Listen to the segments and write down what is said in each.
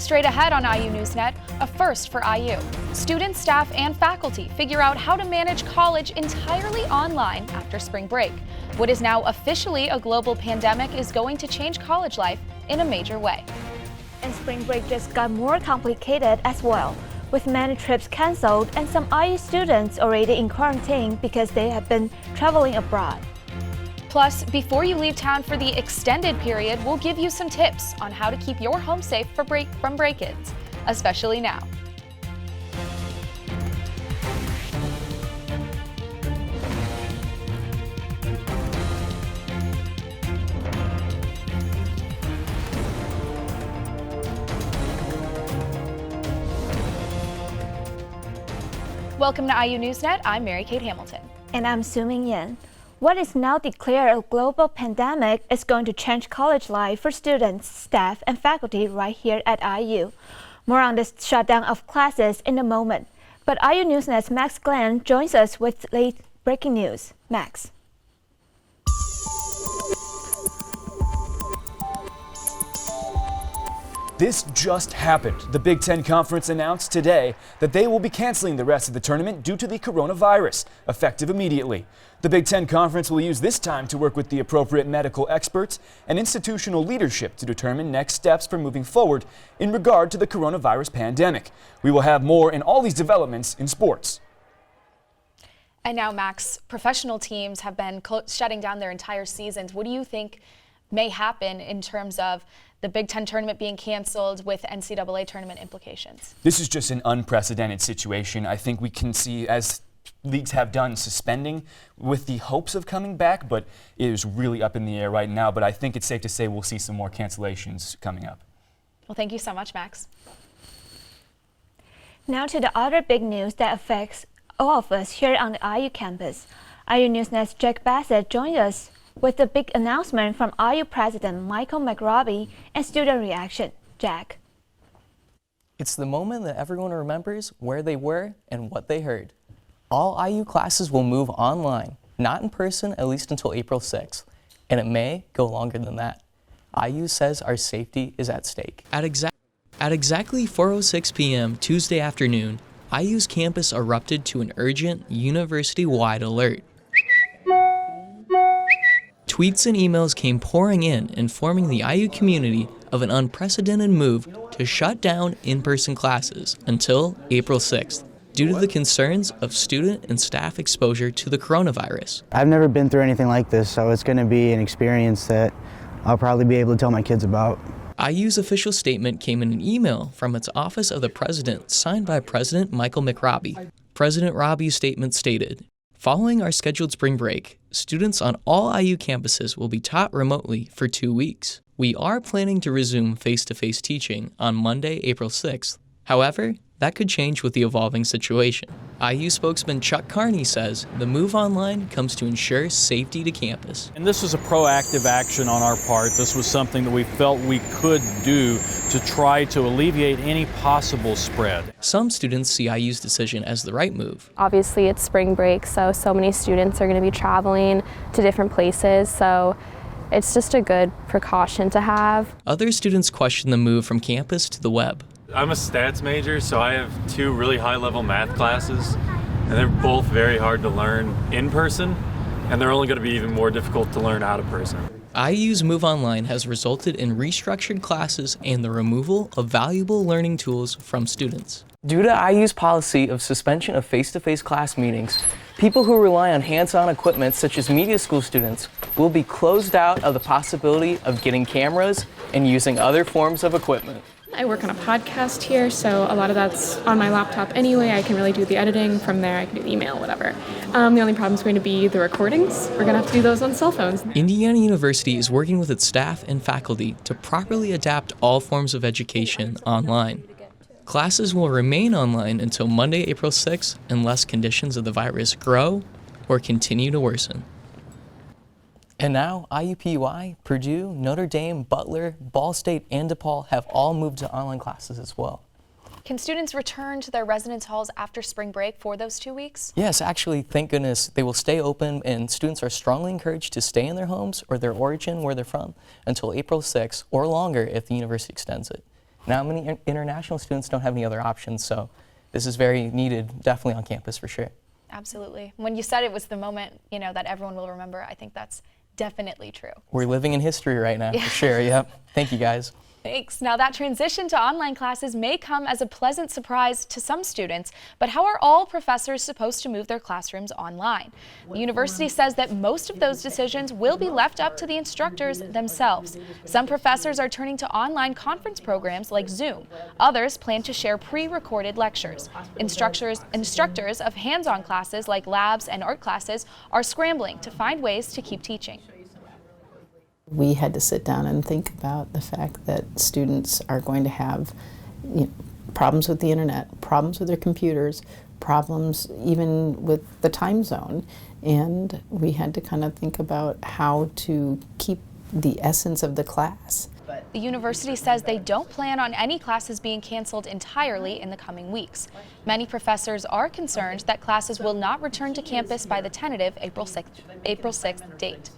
Straight ahead on IU NewsNet, a first for IU. Students, staff, and faculty figure out how to manage college entirely online after spring break. What is now officially a global pandemic is going to change college life in a major way. And spring break just got more complicated as well, with many trips canceled and some IU students already in quarantine because they have been traveling abroad. Plus, before you leave town for the extended period, we'll give you some tips on how to keep your home safe from break-ins, especially now. Welcome to IU NewsNet. I'm Mary Kate Hamilton. And I'm Szu-Min. What is now declared a global pandemic is going to change college life for students, staff, and faculty right here at IU. More on this shutdown of classes in a moment. But IU NewsNet's Max Glenn joins us with late breaking news. Max. This just happened. The Big Ten Conference announced today that they will be canceling the rest of the tournament due to the coronavirus, effective immediately. The Big Ten Conference will use this time to work with the appropriate medical experts and institutional leadership to determine next steps for moving forward in regard to the coronavirus pandemic. We will have more in all these developments in sports. And now, Max, professional teams have been shutting down their entire seasons. What do you think may happen in terms of the Big Ten tournament being canceled with NCAA tournament implications? This is just an unprecedented situation. I think we can see, as leagues have done, suspending with the hopes of coming back, but it is really up in the air right now. But I think it's safe to say we'll see some more cancellations coming up. Well, thank you so much, Max. Now to the other big news that affects all of us here on the IU campus. IU NewsNet's Jack Bassett joined us with a big announcement from IU President Michael McRobbie and student reaction. Jack. It's the moment that everyone remembers where they were and what they heard. All IU classes will move online, not in person, at least until April 6th, and it may go longer than that. IU says our safety is at stake. At exactly 4:06 p.m. Tuesday afternoon, IU's campus erupted to an urgent, university-wide alert. Tweets and emails came pouring in, informing the IU community of an unprecedented move to shut down in-person classes until April 6th, due to the concerns of student and staff exposure to the coronavirus. I've never been through anything like this, so it's going to be an experience that I'll probably be able to tell my kids about. IU's official statement came in an email from its Office of the President, signed by President Michael McRobbie. President Robbie's statement stated, "Following our scheduled spring break, students on all IU campuses will be taught remotely for 2 weeks. We are planning to resume face-to-face teaching on Monday, April 6th. However, that could change with the evolving situation." IU spokesman Chuck Carney says the move online comes to ensure safety to campus. And this is a proactive action on our part. This was something that we felt we could do to try to alleviate any possible spread. Some students see IU's decision as the right move. Obviously, it's spring break, so many students are going to be traveling to different places, so it's just a good precaution to have. Other students question the move from campus to the web. I'm a stats major, so I have 2 really high-level math classes, and they're both very hard to learn in person, and they're only going to be even more difficult to learn out of person. IU's move online has resulted in restructured classes and the removal of valuable learning tools from students. Due to IU's policy of suspension of face-to-face class meetings, people who rely on hands-on equipment such as media school students will be closed out of the possibility of getting cameras and using other forms of equipment. I work on a podcast here, so a lot of that's on my laptop anyway. I can really do the editing. From there, I can do the email, whatever. The only problem is going to be the recordings. We're going to have to do those on cell phones. Indiana University is working with its staff and faculty to properly adapt all forms of education online. Classes will remain online until Monday, April 6th, unless conditions of the virus grow or continue to worsen. And now, IUPUI, Purdue, Notre Dame, Butler, Ball State, and DePaul have all moved to online classes as well. Can students return to their residence halls after spring break for those 2 weeks? Yes, actually, thank goodness, they will stay open, and students are strongly encouraged to stay in their homes or their origin where they're from until April 6th or longer if the university extends it. Now many international students don't have any other options, so this is very needed, definitely on campus for sure. Absolutely. When you said it was the moment, that everyone will remember, I think that's definitely true. We're living in history right now, for sure, yep. Thank you, guys. Thanks. Now that transition to online classes may come as a pleasant surprise to some students, but how are all professors supposed to move their classrooms online? The university says that most of those decisions will be left up to the instructors themselves. Some professors are turning to online conference programs like Zoom. Others plan to share pre-recorded lectures. Instructors of hands-on classes like labs and art classes are scrambling to find ways to keep teaching. We had to sit down and think about the fact that students are going to have problems with the internet, problems with their computers, problems even with the time zone, and we had to kind of think about how to keep the essence of the class. The university says they don't plan on any classes being canceled entirely in the coming weeks. Many professors are concerned that classes will not return to campus by the tentative April 6th date.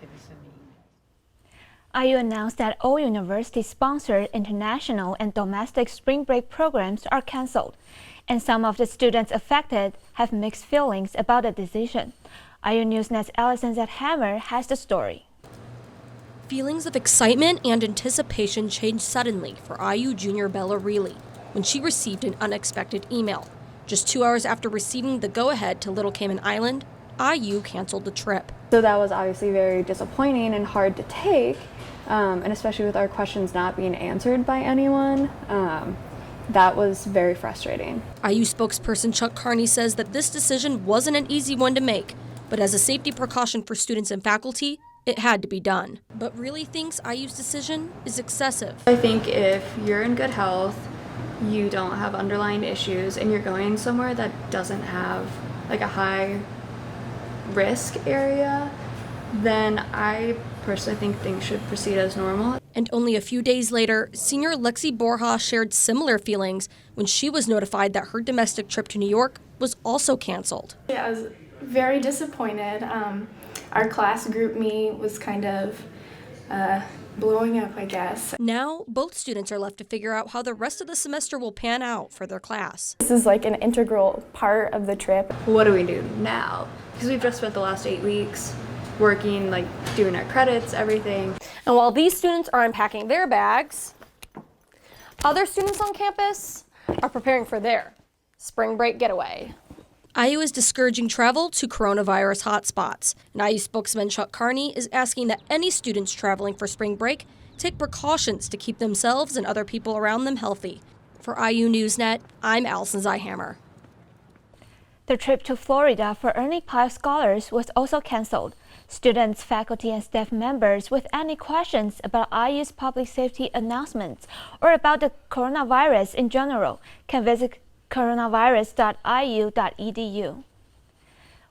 IU announced that all university-sponsored international and domestic spring break programs are canceled, and some of the students affected have mixed feelings about the decision. IU NewsNet's Allison Zedhammer has the story. Feelings of excitement and anticipation changed suddenly for IU junior Bella Reilly when she received an unexpected email. Just 2 hours after receiving the go-ahead to Little Cayman Island, IU canceled the trip. So that was obviously very disappointing and hard to take, and especially with our questions not being answered by anyone, that was very frustrating. IU spokesperson Chuck Carney says that this decision wasn't an easy one to make, but as a safety precaution for students and faculty, it had to be done. But really thinks IU's decision is excessive. I think if you're in good health, you don't have underlying issues, and you're going somewhere that doesn't have like a high risk area, then I personally think things should proceed as normal. And only a few days later, senior Lexi Borja shared similar feelings when she was notified that her domestic trip to New York was also canceled. I was very disappointed. Our class group me was kind of blowing up, I guess. Now, both students are left to figure out how the rest of the semester will pan out for their class. This is like an integral part of the trip. What do we do now? Because we've just spent the last 8 weeks working, like doing our credits, everything. And while these students are unpacking their bags, other students on campus are preparing for their spring break getaway. IU is discouraging travel to coronavirus hotspots. And IU spokesman Chuck Carney is asking that any students traveling for spring break take precautions to keep themselves and other people around them healthy. For IU NewsNet, I'm Allison Zedhammer. The trip to Florida for Ernie Pyle scholars was also canceled. Students, faculty, and staff members with any questions about IU's public safety announcements or about the coronavirus in general can visit coronavirus.iu.edu.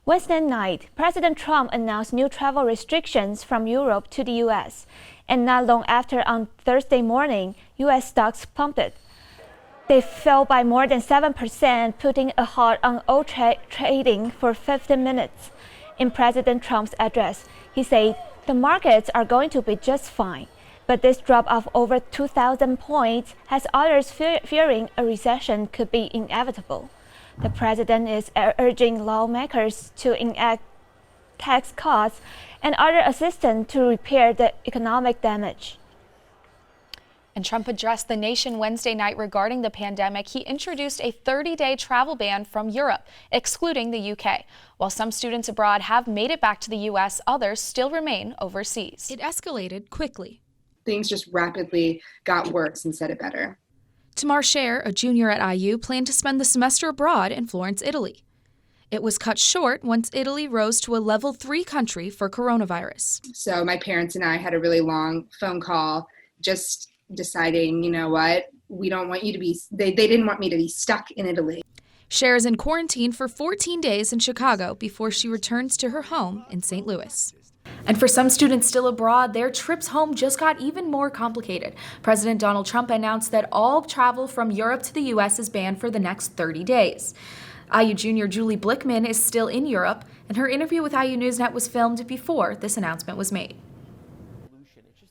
Wednesday night, President Trump announced new travel restrictions from Europe to the U.S., and not long after, on Thursday morning, U.S. stocks plummeted. They fell by more than 7%, putting a halt on all trading for 15 minutes. In President Trump's address, he said the markets are going to be just fine, but this drop of over 2,000 points has others fearing a recession could be inevitable. The president is urging lawmakers to enact tax cuts and other assistance to repair the economic damage. And Trump addressed the nation Wednesday night regarding the pandemic. He introduced a 30-day travel ban from Europe, excluding the UK. While some students abroad have made it back to the U.S., others still remain overseas. It escalated quickly. Things just rapidly got worse instead of better. Tamar Scher, a junior at IU, planned to spend the semester abroad in Florence, Italy. It was cut short once Italy rose to a level 3 country for coronavirus. So my parents and I had a really long phone call just deciding, you know what, we don't want you to be, they didn't want me to be stuck in Italy. Cher is in quarantine for 14 days in Chicago before she returns to her home in St. Louis. And for some students still abroad, their trips home just got even more complicated. President Donald Trump announced that all travel from Europe to the U.S. is banned for the next 30 days. IU junior Julie Blickman is still in Europe, and her interview with IU NewsNet was filmed before this announcement was made.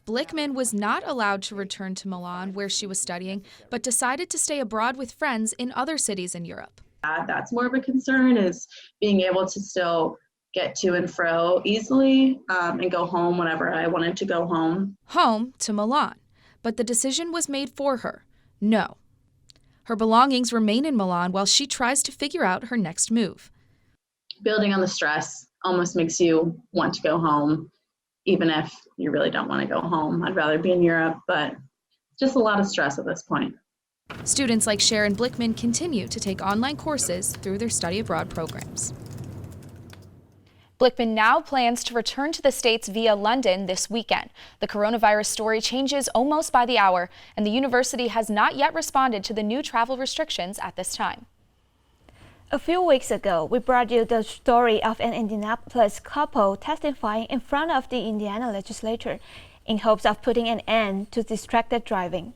Blickman was not allowed to return to Milan, where she was studying, but decided to stay abroad with friends in other cities in Europe. That's more of a concern, is being able to still get to and fro easily and go home whenever I wanted to go home. Home to Milan. But the decision was made for her. No. Her belongings remain in Milan while she tries to figure out her next move. Building on the stress almost makes you want to go home, even if you really don't want to go home. I'd rather be in Europe, but just a lot of stress at this point. Students like Sharon Blickman continue to take online courses through their study abroad programs. Blickman now plans to return to the States via London this weekend. The coronavirus story changes almost by the hour, and the university has not yet responded to the new travel restrictions at this time. A few weeks ago, we brought you the story of an Indianapolis couple testifying in front of the Indiana legislature in hopes of putting an end to distracted driving.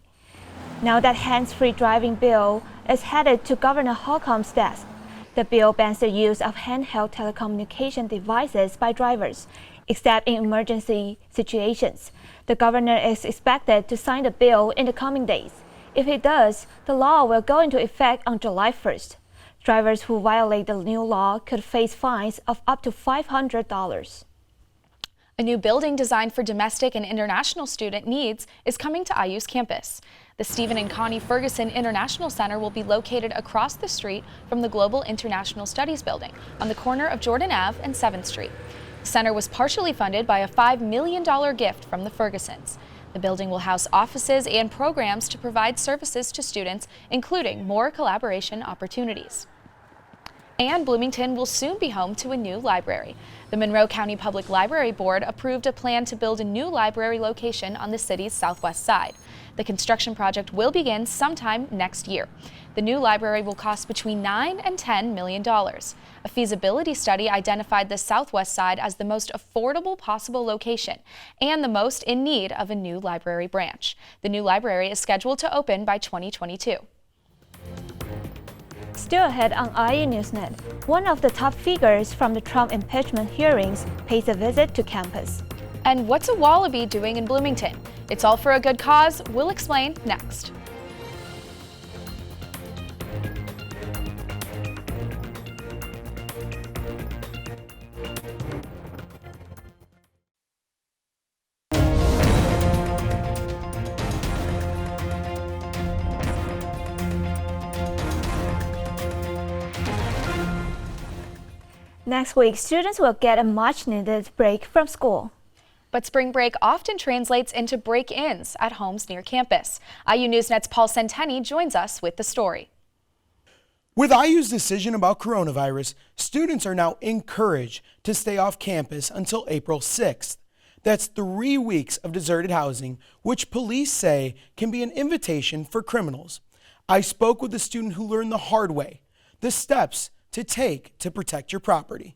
Now that hands-free driving bill is headed to Governor Holcomb's desk. The bill bans the use of handheld telecommunication devices by drivers, except in emergency situations. The governor is expected to sign the bill in the coming days. If he does, the law will go into effect on July 1st. Drivers who violate the new law could face fines of up to $500. A new building designed for domestic and international student needs is coming to IU's campus. The Stephen and Connie Ferguson International Center will be located across the street from the Global International Studies building on the corner of Jordan Ave and 7th Street. The center was partially funded by a $5 million gift from the Fergusons. The building will house offices and programs to provide services to students, including more collaboration opportunities. And Bloomington will soon be home to a new library. The Monroe County Public Library Board approved a plan to build a new library location on the city's southwest side. The construction project will begin sometime next year. The new library will cost between $9 and $10 million. A feasibility study identified the southwest side as the most affordable possible location and the most in need of a new library branch. The new library is scheduled to open by 2022. Still ahead on IU NewsNet, one of the top figures from the Trump impeachment hearings pays a visit to campus. And what's a wallaby doing in Bloomington? It's all for a good cause. We'll explain next. Next week, students will get a much-needed break from school. But spring break often translates into break-ins at homes near campus. IU NewsNet's Paul Centeni joins us with the story. With IU's decision about coronavirus, students are now encouraged to stay off campus until April 6th. That's 3 weeks of deserted housing, which police say can be an invitation for criminals. I spoke with a student who learned the hard way, the steps to take to protect your property.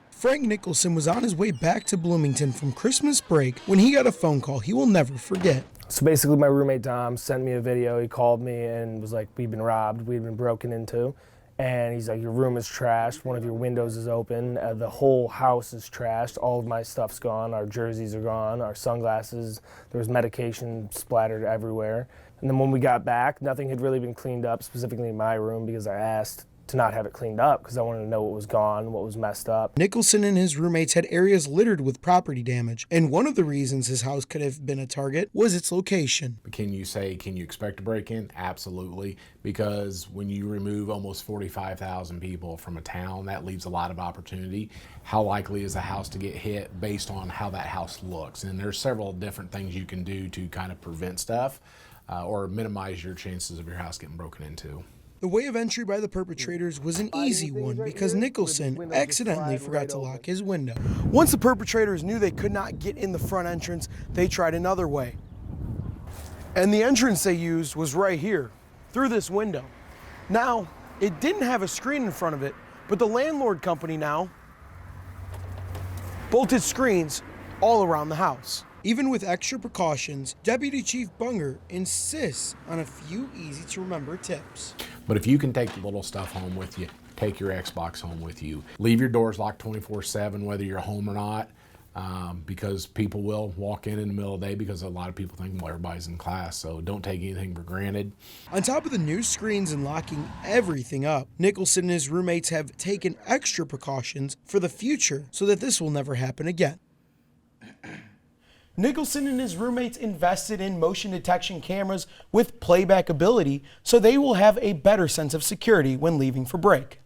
Frank Nicholson was on his way back to Bloomington from Christmas break when he got a phone call he will never forget. So basically my roommate Dom sent me a video. He called me and was like, we've been robbed, we've been broken into. And he's like, your room is trashed, one of your windows is open, the whole house is trashed, all of my stuff's gone, our jerseys are gone, our sunglasses, there was medication splattered everywhere. And then when we got back, nothing had really been cleaned up, specifically in my room, because I asked to not have it cleaned up because I wanted to know what was gone, what was messed up. Nicholson and his roommates had areas littered with property damage, and one of the reasons his house could have been a target was its location. Can you expect a break-in? Absolutely, because when you remove almost 45,000 people from a town, that leaves a lot of opportunity. How likely is a house to get hit based on how that house looks? And there's several different things you can do to kind of prevent stuff or minimize your chances of your house getting broken into. The way of entry by the perpetrators was an easy one because Nicholson accidentally forgot to lock his window. Once the perpetrators knew they could not get in the front entrance, they tried another way. And the entrance they used was right here, through this window. Now, it didn't have a screen in front of it, but the landlord company now bolted screens all around the house. Even with extra precautions, Deputy Chief Bunger insists on a few easy-to-remember tips. But if you can take the little stuff home with you, take your Xbox home with you. Leave your doors locked 24/7, whether you're home or not. because people will walk in the middle of the day because a lot of people think, well, everybody's in class, so don't take anything for granted. On top of the new screens and locking everything up, Nicholson and his roommates have taken extra precautions for the future so that this will never happen again. Nicholson and his roommates invested in motion detection cameras with playback ability so they will have a better sense of security when leaving for break.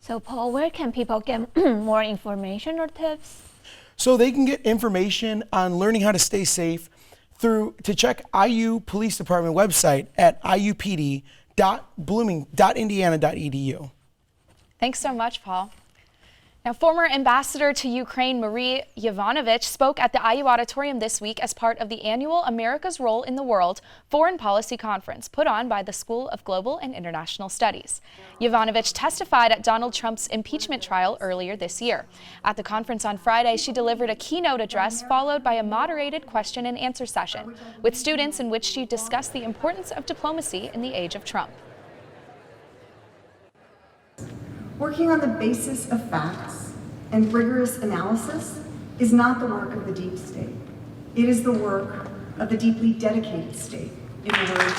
So Paul, where can people get more information or tips? So they can get information on learning how to stay safe to check IU Police Department website at iupd.indiana.edu. Thanks so much, Paul. Now, former ambassador to Ukraine Marie Yovanovitch spoke at the IU Auditorium this week as part of the annual America's Role in the World Foreign Policy Conference put on by the School of Global and International Studies. Yovanovitch testified at Donald Trump's impeachment trial earlier this year. At the conference on Friday, she delivered a keynote address followed by a moderated question and answer session with students in which she discussed the importance of diplomacy in the age of Trump. Working on the basis of facts and rigorous analysis is not the work of the deep state. It is the work of the deeply dedicated state, in the words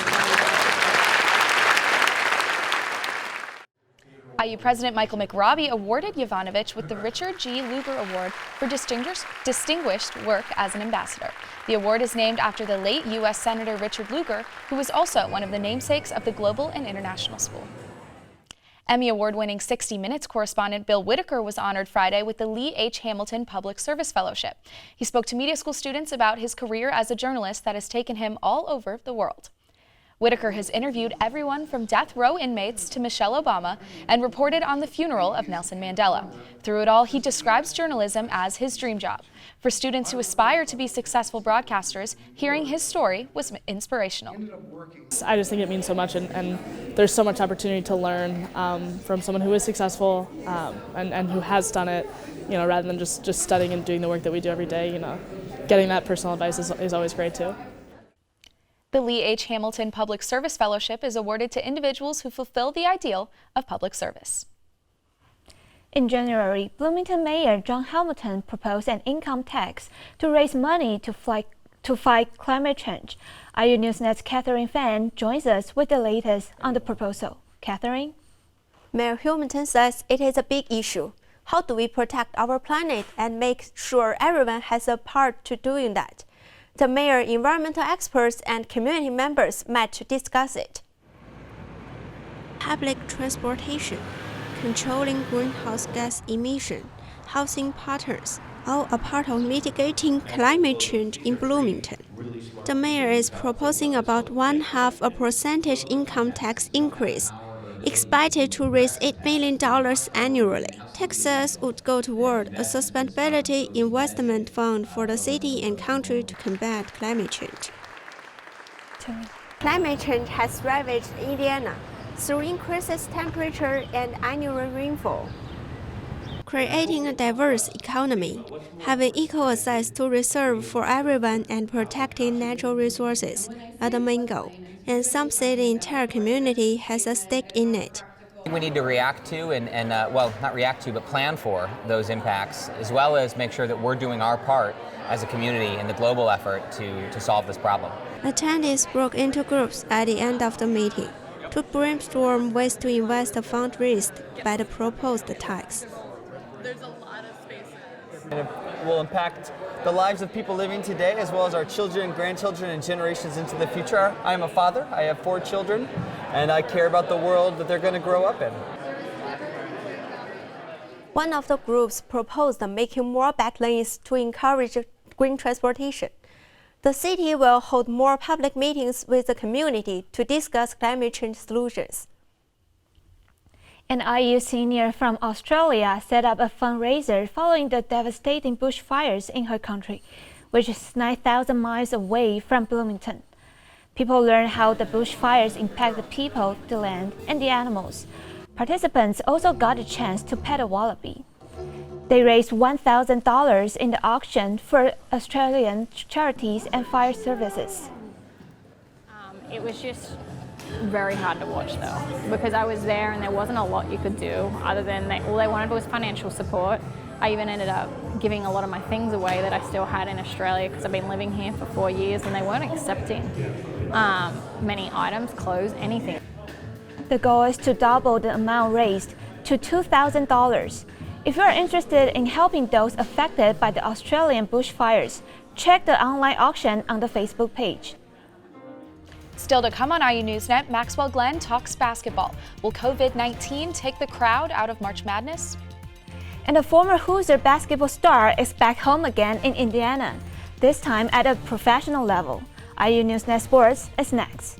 IU President Michael McRobbie awarded Yovanovitch with the Richard G. Lugar Award for distinguished work as an ambassador. The award is named after the late U.S. Senator Richard Lugar, who was also one of the namesakes of the Global and International School. Emmy Award-winning 60 Minutes correspondent Bill Whitaker was honored Friday with the Lee H. Hamilton Public Service Fellowship. He spoke to media school students about his career as a journalist that has taken him all over the world. Whitaker has interviewed everyone from death row inmates to Michelle Obama and reported on the funeral of Nelson Mandela. Through it all, he describes journalism as his dream job. For students who aspire to be successful broadcasters, hearing his story was inspirational. I just think it means so much, and there's so much opportunity to learn from someone who is successful and who has done it, rather than just studying and doing the work that we do every day. Getting that personal advice is always great too. The Lee H. Hamilton Public Service Fellowship is awarded to individuals who fulfill the ideal of public service. In January, Bloomington Mayor John Hamilton proposed an income tax to raise money to fight climate change. IU NewsNet's Catherine Fan joins us with the latest on the proposal. Catherine? Mayor Hamilton says it is a big issue. How do we protect our planet and make sure everyone has a part to doing that? The mayor, environmental experts, and community members met to discuss it. Public transportation, controlling greenhouse gas emission, housing patterns, all a part of mitigating climate change in Bloomington. The mayor is proposing about 0.5% income tax increase, expected to raise $8 million annually. Taxes would go toward a sustainability investment fund for the city and country to combat climate change. Climate change has ravaged Indiana through increased temperature and annual rainfall. Creating a diverse economy, having equal access to reserve for everyone, and protecting natural resources are the main goal. And some say the entire community has a stake in it. We need to react to well, not react to, but plan for those impacts, as well as make sure that we're doing our part as a community in the global effort to solve this problem. Attendees broke into groups at the end of the meeting to brainstorm ways to invest the fund raised by the proposed tax. There's a lot of spaces. And it will impact the lives of people living today, as well as our children, grandchildren, and generations into the future. I am a father. I have 4 children, and I care about the world that they're going to grow up in. One of the groups proposed making more bike lanes to encourage green transportation. The city will hold more public meetings with the community to discuss climate change solutions. An IU senior from Australia set up a fundraiser following the devastating bushfires in her country, which is 9,000 miles away from Bloomington. People learn how the bushfires impact the people, the land, and the animals. Participants also got a chance to pet a wallaby. They raised $1,000 in the auction for Australian charities and fire services. It was just very hard to watch though, because I was there and there wasn't a lot you could do other than all they wanted was financial support, I even ended up giving a lot of my things away that I still had in Australia because I've been living here for 4 years and they weren't accepting many items, clothes, anything. The goal is to double the amount raised to $2,000. If you are interested in helping those affected by the Australian bushfires, check the online auction on the Facebook page. Still to come on IU NewsNet, Maxwell Glenn talks basketball. Will COVID-19 take the crowd out of March Madness? And a former Hoosier basketball star is back home again in Indiana, this time at a professional level. IU NewsNet Sports is next.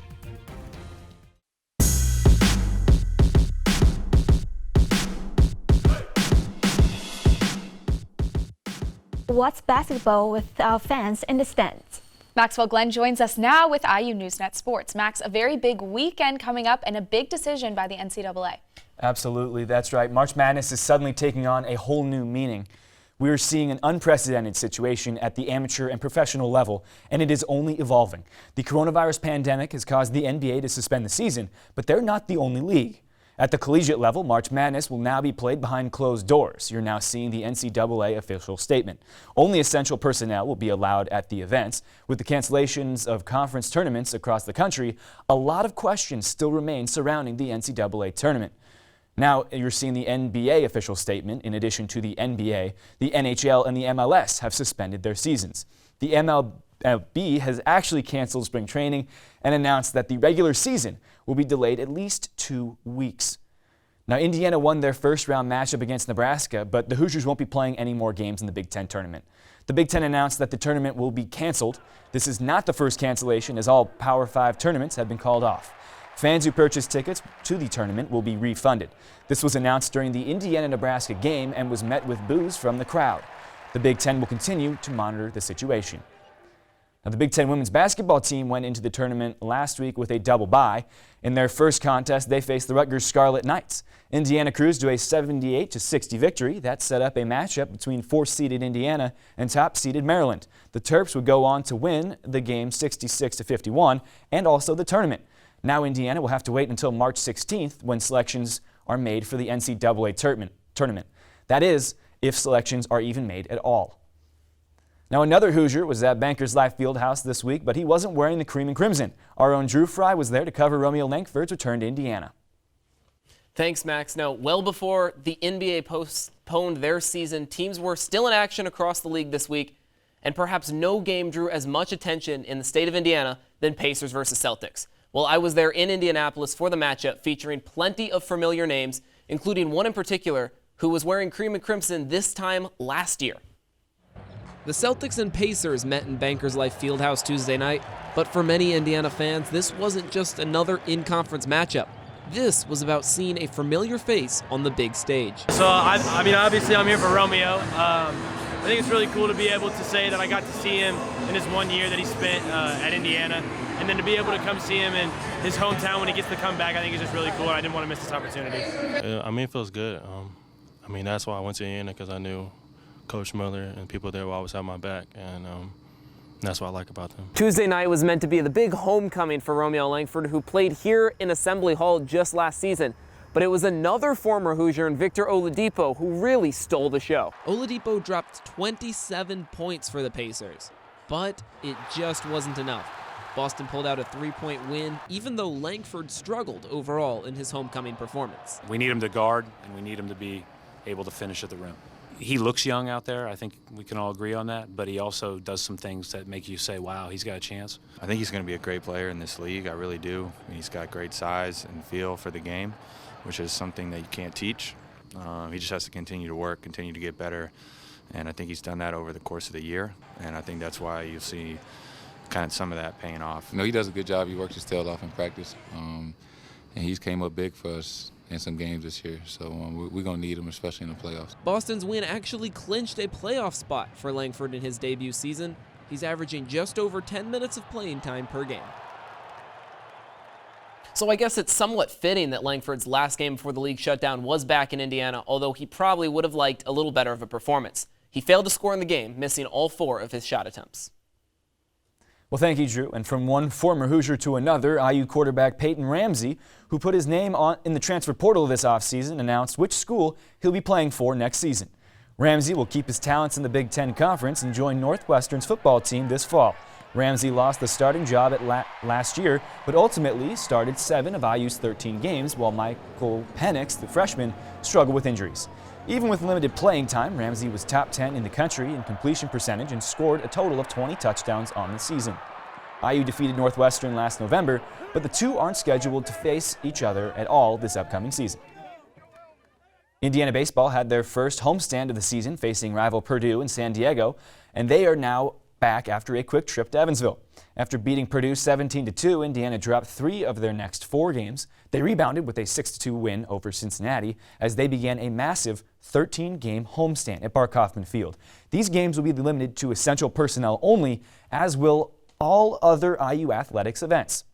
What's basketball without fans in the stands? Maxwell Glenn joins us now with IU NewsNet Sports. Max, a very big weekend coming up and a big decision by the NCAA. Absolutely, that's right. March Madness is suddenly taking on a whole new meaning. We are seeing an unprecedented situation at the amateur and professional level, and it is only evolving. The coronavirus pandemic has caused the NBA to suspend the season, but they're not the only league. At the collegiate level, March Madness will now be played behind closed doors. You're now seeing the NCAA official statement. Only essential personnel will be allowed at the events. With the cancellations of conference tournaments across the country, a lot of questions still remain surrounding the NCAA tournament. Now you're seeing the NBA official statement. In addition to the NBA, the NHL and the MLS have suspended their seasons. The MLB has actually canceled spring training and announced that the regular season will be delayed at least 2 weeks. Now, Indiana won their first round matchup against Nebraska, but the Hoosiers won't be playing any more games in the Big Ten tournament. The Big Ten announced that the tournament will be canceled. This is not the first cancellation, as all Power 5 tournaments have been called off. Fans who purchased tickets to the tournament will be refunded. This was announced during the Indiana-Nebraska game and was met with boos from the crowd. The Big Ten will continue to monitor the situation. Now, the Big Ten women's basketball team went into the tournament last week with a double bye. In their first contest, they faced the Rutgers Scarlet Knights. Indiana cruised to a 78-60 victory. That set up a matchup between 4th-seeded Indiana and top-seeded Maryland. The Terps would go on to win the game 66-51 and also the tournament. Now Indiana will have to wait until March 16th when selections are made for the NCAA tournament. That is, if selections are even made at all. Now, another Hoosier was at Bankers Life Fieldhouse this week, but he wasn't wearing the cream and crimson. Our own Drew Fry was there to cover Romeo Langford's return to Indiana. Thanks, Max. Now, well before the NBA postponed their season, teams were still in action across the league this week, and perhaps no game drew as much attention in the state of Indiana than Pacers versus Celtics. Well, I was there in Indianapolis for the matchup, featuring plenty of familiar names, including one in particular who was wearing cream and crimson this time last year. The Celtics and Pacers met in Bankers Life Fieldhouse Tuesday night, but for many Indiana fans, this wasn't just another in-conference matchup. This was about seeing a familiar face on the big stage. So, I mean, obviously I'm here for Romeo. I think it's really cool to be able to say that I got to see him in his 1 year that he spent at Indiana, and then to be able to come see him in his hometown when he gets to come back, I think is just really cool, and I didn't want to miss this opportunity. I mean, it feels good. I mean, that's why I went to Indiana, because I knew Coach Miller and people there will always have my back, and that's what I like about them. Tuesday night was meant to be the big homecoming for Romeo Langford, who played here in Assembly Hall just last season. But it was another former Hoosier in Victor Oladipo who really stole the show. Oladipo dropped 27 points for the Pacers, but it just wasn't enough. Boston pulled out a 3-point win, even though Langford struggled overall in his homecoming performance. We need him to guard, and we need him to be able to finish at the rim. He looks young out there. I think we can all agree on that, but he also does some things that make you say, wow, he's got a chance. I think he's going to be a great player in this league. I really do. He's got great size and feel for the game, which is something that you can't teach. He just has to continue to work, continue to get better, and I think he's done that over the course of the year, and I think that's why you see kind of some of that paying off. No, he does a good job. He works his tail off in practice, and he's came up big for us in some games this year, so we're going to need him, especially in the playoffs. Boston's win actually clinched a playoff spot for Langford in his debut season. He's averaging just over 10 minutes of playing time per game. So I guess it's somewhat fitting that Langford's last game before the league shutdown was back in Indiana, although he probably would have liked a little better of a performance. He failed to score in the game, missing all 4 of his shot attempts. Well, thank you, Drew. And from one former Hoosier to another, IU quarterback Peyton Ramsey, who put his name in the transfer portal this offseason, announced which school he'll be playing for next season. Ramsey will keep his talents in the Big Ten Conference and join Northwestern's football team this fall. Ramsey lost the starting job last year, but ultimately started 7 of IU's 13 games, while Michael Penix, the freshman, struggled with injuries. Even with limited playing time, Ramsey was top 10 in the country in completion percentage and scored a total of 20 touchdowns on the season. IU defeated Northwestern last November, but the two aren't scheduled to face each other at all this upcoming season. Indiana baseball had their first homestand of the season facing rival Purdue in San Diego, and they are now back after a quick trip to Evansville. After beating Purdue 17-2, Indiana dropped 3 of their next 4 games. They rebounded with a 6-2 win over Cincinnati as they began a massive 13-game homestand at Barr-Kaufman Field. These games will be limited to essential personnel only, as will all other IU athletics events.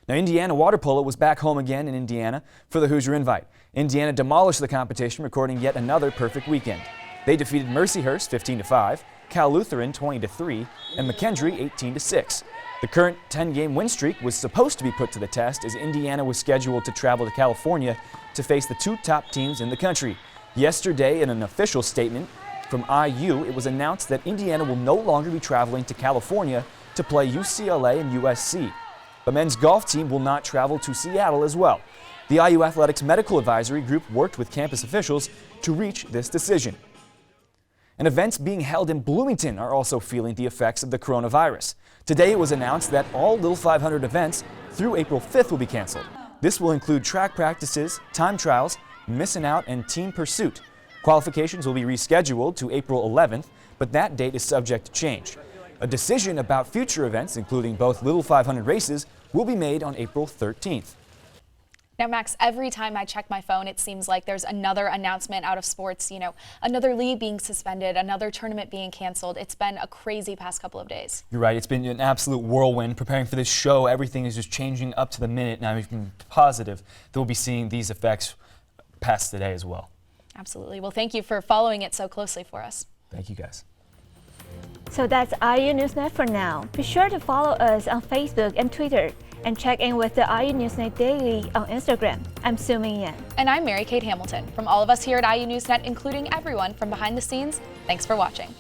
Now, Indiana water polo was back home again in Indiana for the Hoosier Invite. Indiana demolished the competition, recording yet another perfect weekend. They defeated Mercyhurst 15-5, Cal Lutheran 20-3, and McKendree 18-6. The current 10-game win streak was supposed to be put to the test as Indiana was scheduled to travel to California to face the 2 top teams in the country. Yesterday, in an official statement from IU, it was announced that Indiana will no longer be traveling to California to play UCLA and USC. The men's golf team will not travel to Seattle as well. The IU Athletics Medical Advisory Group worked with campus officials to reach this decision. And events being held in Bloomington are also feeling the effects of the coronavirus. Today it was announced that all Little 500 events through April 5th will be canceled. This will include track practices, time trials, missing out, and team pursuit. Qualifications will be rescheduled to April 11th, but that date is subject to change. A decision about future events, including both Little 500 races, will be made on April 13th. Now, Max, every time I check my phone, it seems like there's another announcement out of sports, another league being suspended, another tournament being canceled. It's been a crazy past couple of days. You're right. It's been an absolute whirlwind. Preparing for this show, everything is just changing up to the minute, and I'm even positive that we'll be seeing these effects past today as well. Absolutely. Well, thank you for following it so closely for us. Thank you, guys. So that's IU NewsNet for now. Be sure to follow us on Facebook and Twitter, and check in with the IU NewsNet Daily on Instagram. I'm Szu-Min. And I'm Mary Kate Hamilton. From all of us here at IU NewsNet, including everyone from behind the scenes, thanks for watching.